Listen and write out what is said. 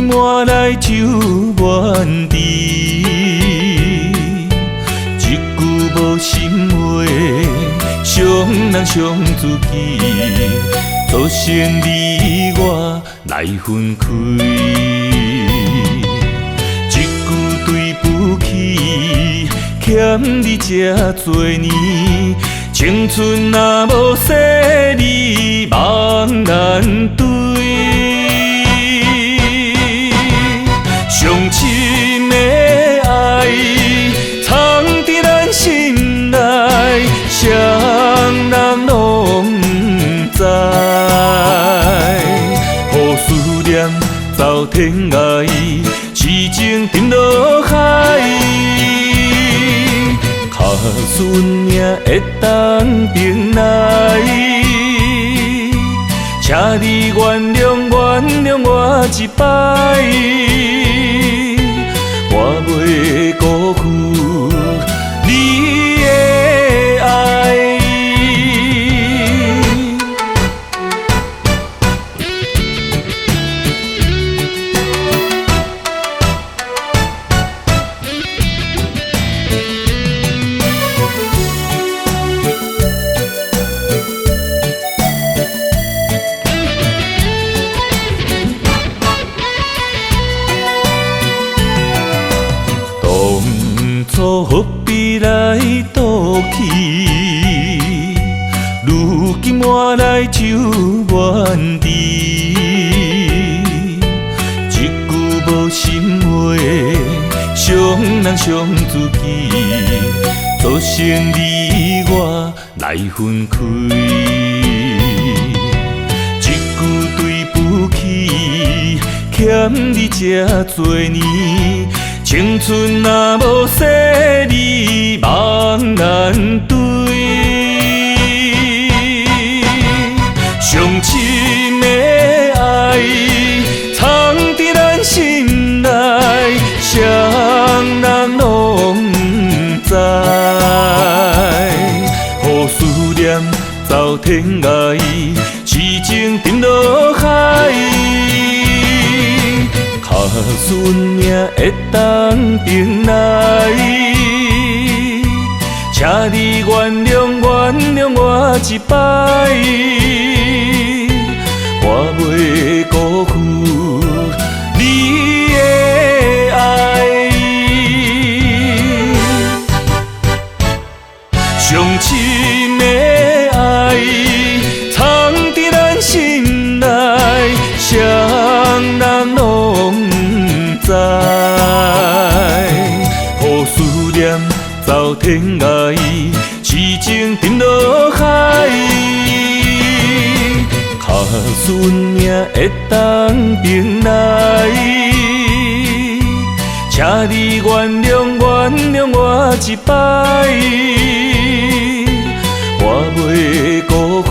满来酒满池，一句无心话，伤人伤自己。做成你我来分开，一句对不起，欠你这多年，青春若无细你茫然对。上深的爱，藏伫咱心内，谁人拢不知。予思念走天涯，痴情沉落海。卡顺命会当平来，请你原谅我一摆。我袂辜负你的爱。何必来赌气？如今换来酒满池，一句无心话，伤人伤自己。做成你我来分开，一句对不起，欠你这多年。青春若无细你茫然对，上深的爱藏伫咱心内，谁人拢不知。予思念走天涯，痴情沉落海。卡顺命会当平来，请你原谅我一摆。我袂辜负你的爱，上深的爱藏伫咱心内，谁人拢不知。予思念走天涯，痴情沉落海。卡顺命会当平来，请你原谅我一摆。我袂辜